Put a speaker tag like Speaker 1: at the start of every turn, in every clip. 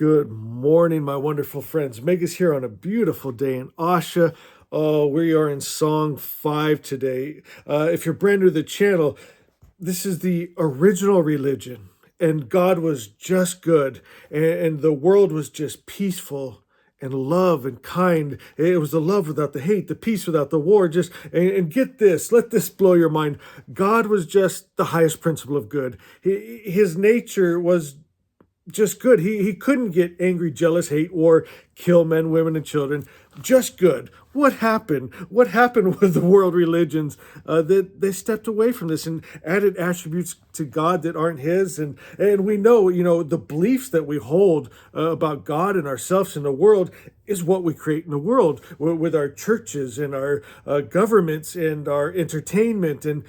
Speaker 1: Good morning, my wonderful friends. Meg is here on a beautiful day in Asha. Oh, we are in Song 5 today. If you're brand new to the channel, this is the original religion, and God was just good, and the world was just peaceful and love and kind. It was the love without the hate, the peace without the war. And get this, let this blow your mind. God was just the highest principle of good. His nature was just good. He couldn't get angry, jealous, hate, war, kill men, women, and children. Just good. What happened? What happened with the world religions that they stepped away from this and added attributes to God that aren't His? And we know, the beliefs that we hold about God and ourselves and the world is what we create in the world with our churches and our governments and our entertainment. And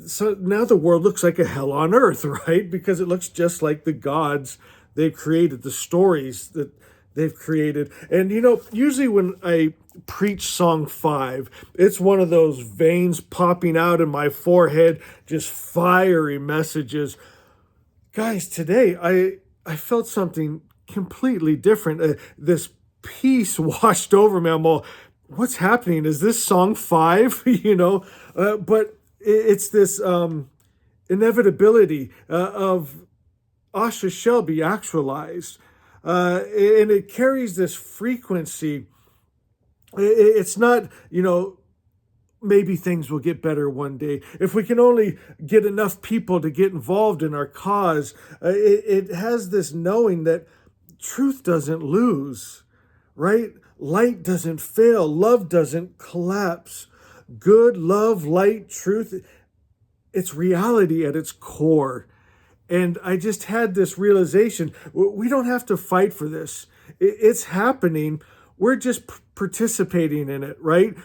Speaker 1: so now the world looks like a hell on earth, right? Because it looks just like the gods they've created, the stories that they've created. And usually when I preach Song 5, it's one of those veins popping out in my forehead, just fiery messages. Guys, today I felt something completely different. This peace washed over me. I'm all, what's happening? Is this Song 5? But it's this inevitability of Asha shall be actualized. And it carries this frequency. It's not, maybe things will get better one day. If we can only get enough people to get involved in our cause, it has this knowing that truth doesn't lose, right? Light doesn't fail. Love doesn't collapse. Good, love, light, truth, it's reality at its core. And I just had this realization, we don't have to fight for this. It's happening. We're just participating in it, right?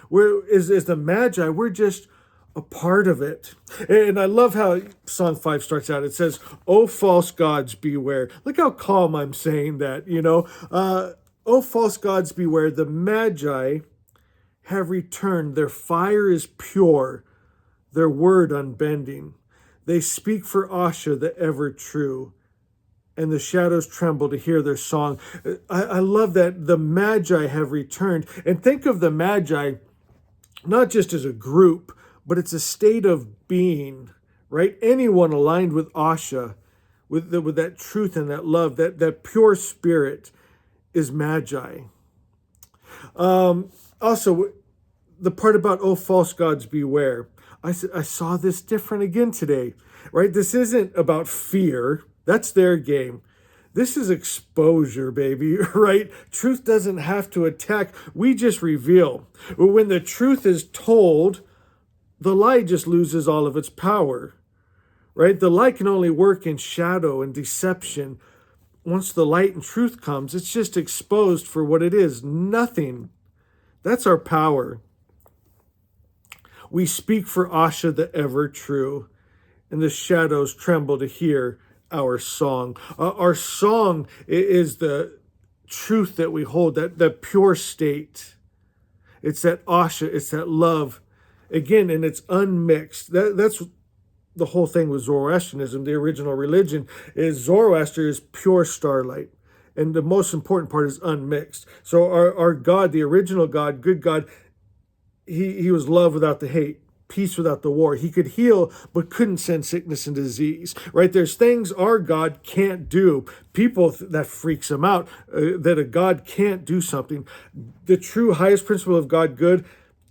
Speaker 1: As the Magi, we're just a part of it. And I love how Song 5 starts out. It says, "Oh, false gods, beware." Look how calm I'm saying that, "Oh, false gods, beware. The Magi have returned. Their fire is pure, their word unbending. They speak for Asha, the ever true, and the shadows tremble to hear their song." I love that the Magi have returned. And think of the Magi not just as a group, but it's a state of being, right? Anyone aligned with Asha, with that truth and that love, that pure spirit is Magi. Also, the part about "Oh, false gods, beware." I saw this different again today, right? This isn't about fear. That's their game. This is exposure, baby, right? Truth doesn't have to attack. We just reveal. When the truth is told, the lie just loses all of its power, right? The lie can only work in shadow and deception. Once the light and truth comes, it's just exposed for what it is. Nothing. That's our power. We speak for Asha, the ever true, and the shadows tremble to hear our song. Our song is the truth that we hold, that pure state. It's that Asha, it's that love. Again, and it's unmixed. That's the whole thing with Zoroastrianism. The original religion is Zoroaster is pure starlight. And the most important part is unmixed. So our God, the original God, good God, He was love without the hate, peace without the war. He could heal, but couldn't send sickness and disease, right? There's things our God can't do. People, that freaks them out, that a God can't do something. The true highest principle of God, good,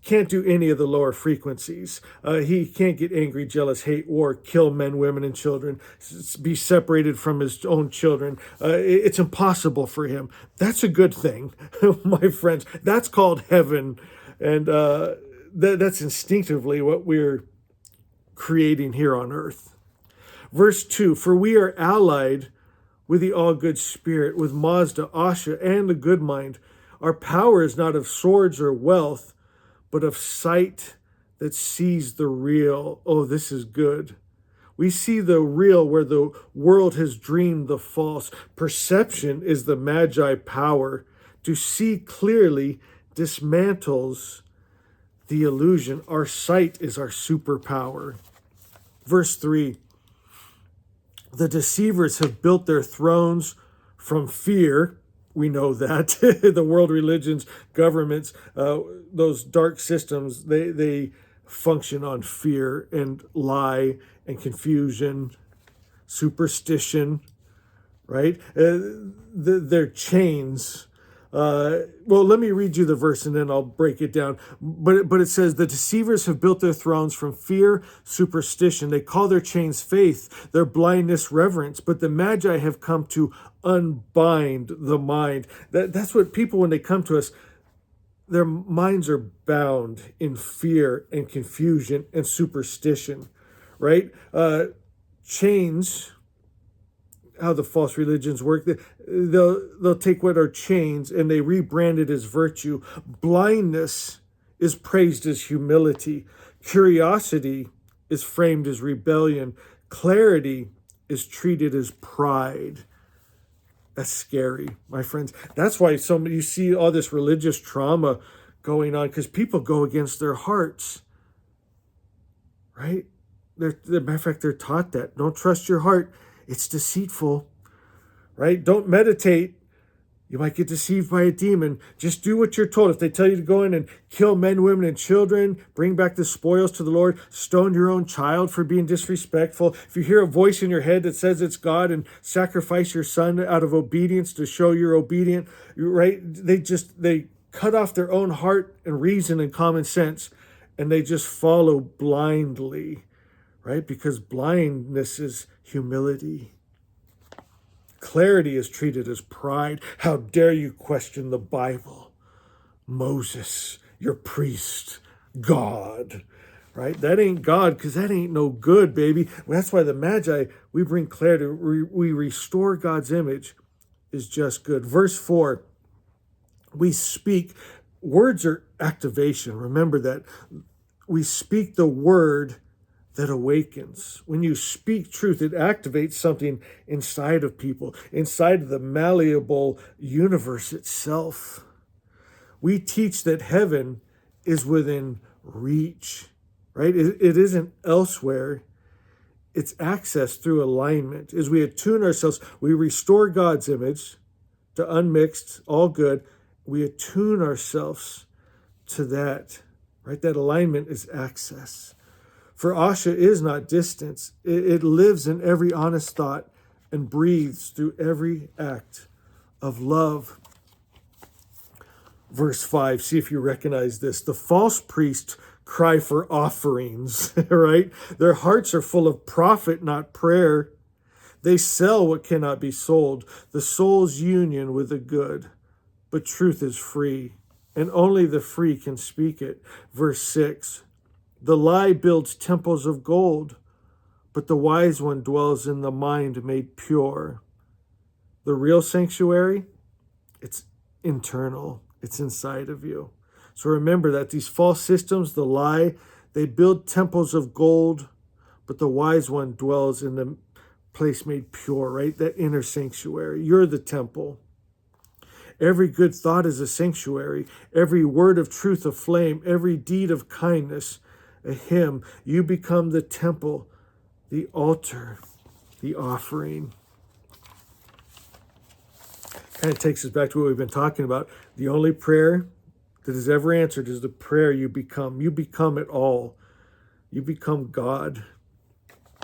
Speaker 1: can't do any of the lower frequencies. He can't get angry, jealous, hate, war, kill men, women, and children, be separated from his own children. It's impossible for him. That's a good thing, my friends. That's called heaven. And that's instinctively what we're creating here on earth. Verse 2, "For we are allied with the all-good spirit, with Mazda, Asha, and the good mind. Our power is not of swords or wealth, but of sight that sees the real." Oh, this is good. We see the real where the world has dreamed the false. Perception is the Magi power. To see clearly dismantles the illusion. Our sight is our superpower. Verse 3, "The deceivers have built their thrones from fear We know that the world religions, governments, those dark systems, they function on fear and lie and confusion, superstition, right? Their chains. Well, let me read you the verse and then I'll break it down. But it says, the deceivers have built their thrones from fear, superstition. They call their chains faith, their blindness reverence. But the Magi have come to unbind the mind. That's what people, when they come to us, their minds are bound in fear and confusion and superstition, right? Chains, how the false religions work, they'll take what are chains and they rebrand it as virtue. Blindness is praised as humility. Curiosity is framed as rebellion. Clarity is treated as pride. That's scary, my friends. That's why you see all this religious trauma going on, because people go against their hearts, right? As a matter of fact, they're taught that. Don't trust your heart. It's deceitful, right? Don't meditate. You might get deceived by a demon. Just do what you're told. If they tell you to go in and kill men, women, and children, bring back the spoils to the Lord, stone your own child for being disrespectful. If you hear a voice in your head that says it's God, and sacrifice your son out of obedience to show you're obedient, right? They cut off their own heart and reason and common sense, and they just follow blindly, right? Because blindness is humility. Clarity is treated as pride. How dare you question the Bible? Moses, your priest, God, right? That ain't God, because that ain't no good, baby. That's why the Magi, we bring clarity. We restore God's image is just good. Verse 4, we speak. Words are activation. Remember that. We speak the word that awakens. When you speak truth, it activates something inside of people, inside of the malleable universe itself. We teach that heaven is within reach, right? It isn't elsewhere. It's accessed through alignment. As we attune ourselves, we restore God's image to unmixed, all good. We attune ourselves to that, right? That alignment is access. For Asha is not distance. It lives in every honest thought and breathes through every act of love. Verse 5, see if you recognize this. The false priests cry for offerings, right? Their hearts are full of profit, not prayer. They sell what cannot be sold, the soul's union with the good. But truth is free, and only the free can speak it. Verse 6, the lie builds temples of gold, but the wise one dwells in the mind made pure. The real sanctuary, it's internal. It's inside of you. So remember that these false systems, the lie, they build temples of gold, but the wise one dwells in the place made pure, right? That inner sanctuary. You're the temple. Every good thought is a sanctuary. Every word of truth a flame. Every deed of kindness a hymn. You become the temple, the altar, the offering. Kind of takes us back to what we've been talking about. The only prayer that is ever answered is the prayer you become. You become it all. You become God,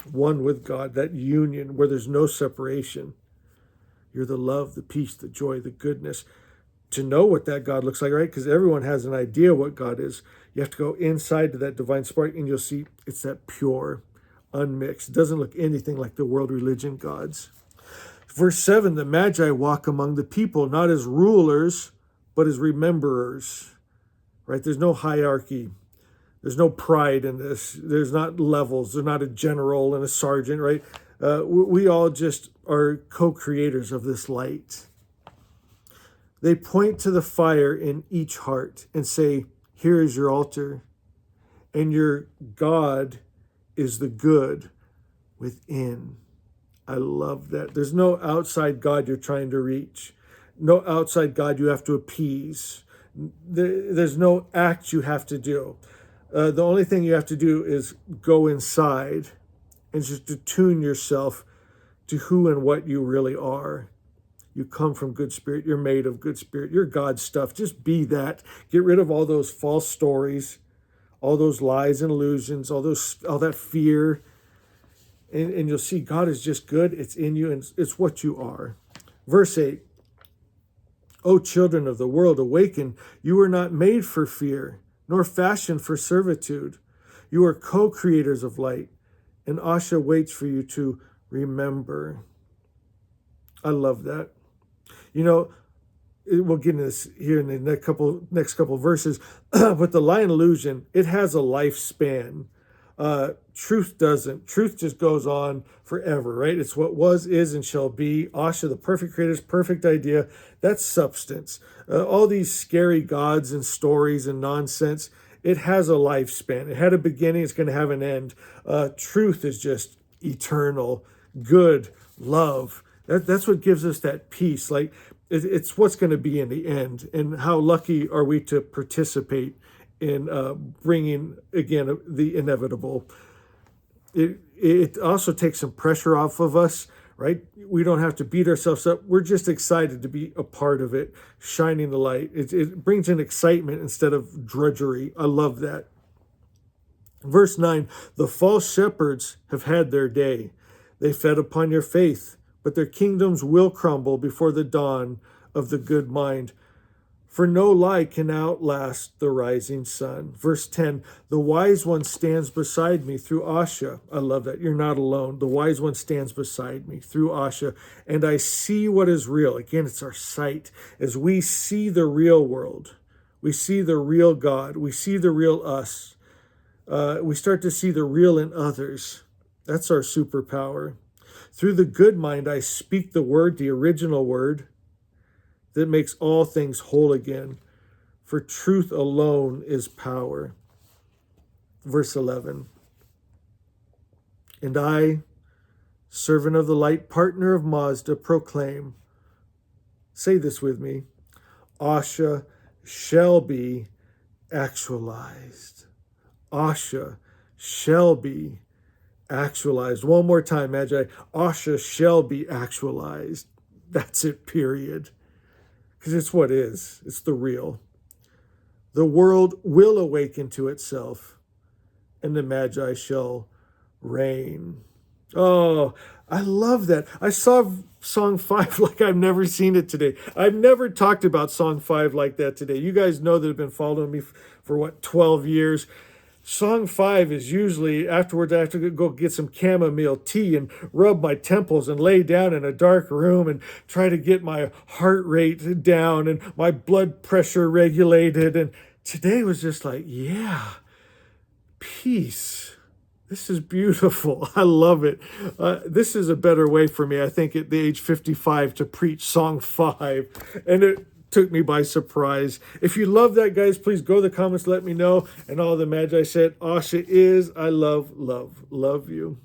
Speaker 1: one with God, that union where there's no separation. You're the love, the peace, the joy, the goodness. To know what that God looks like, right? Because everyone has an idea what God is. You have to go inside to that divine spark and you'll see it's that pure, unmixed. It doesn't look anything like the world religion gods. Verse 7, the Magi walk among the people, not as rulers, but as rememberers, right? There's no hierarchy. There's no pride in this. There's not levels. There's not a general and a sergeant, right? We all just are co-creators of this light. They point to the fire in each heart and say, here is your altar, and your God is the good within. I love that. There's no outside God you're trying to reach. No outside God you have to appease. There's no act you have to do. The only thing you have to do is go inside and just attune yourself to who and what you really are. You come from good spirit. You're made of good spirit. You're God's stuff. Just be that. Get rid of all those false stories, all those lies and illusions, all that fear. And you'll see God is just good. It's in you, and it's what you are. Verse 8. O children of the world, awaken. You were not made for fear, nor fashioned for servitude. You are co-creators of light, and Asha waits for you to remember. I love that. You know, we'll get into this here in the next couple verses, but the lie and illusion, it has a lifespan. Truth doesn't. Truth just goes on forever, right? It's what was, is, and shall be. Asha, the perfect creator's perfect idea. That's substance. All these scary gods and stories and nonsense, it has a lifespan. It had a beginning. It's going to have an end. Truth is just eternal, good, love. That's what gives us that peace. Like it's what's going to be in the end. And how lucky are we to participate in bringing, again, the inevitable. It also takes some pressure off of us, right? We don't have to beat ourselves up. We're just excited to be a part of it, shining the light. It brings in excitement instead of drudgery. I love that. Verse 9, the false shepherds have had their day. They fed upon your faith, but their kingdoms will crumble before the dawn of the good mind. For no lie can outlast the rising sun. Verse 10, the wise one stands beside me through Asha. I love that. You're not alone. The wise one stands beside me through Asha, and I see what is real. Again, it's our sight. As we see the real world, we see the real God, we see the real us. We start to see the real in others. That's our superpower. Through the good mind, I speak the word, the original word, that makes all things whole again. For truth alone is power. Verse 11. And I, servant of the light, partner of Mazda, proclaim, say this with me, Asha shall be actualized. Asha shall be actualized. One more time, Magi. Asha shall be actualized. That's it, period. Because it's what is. It's the real. The world will awaken to itself, and the Magi shall reign. Oh, I love that. I saw Song 5 like I've never seen it today. I've never talked about Song 5 like that today. You guys know that have been following me for 12 years. Song 5 is usually afterwards I have to go get some chamomile tea and rub my temples and lay down in a dark room and try to get my heart rate down and my blood pressure regulated. And today was just like, yeah, peace. This is beautiful. I love it. This is a better way for me, I think, at the age 55 to preach Song 5. And it took me by surprise. If you love that, guys, please go to the comments, let me know. And all the Magi said, Asha is, I love you.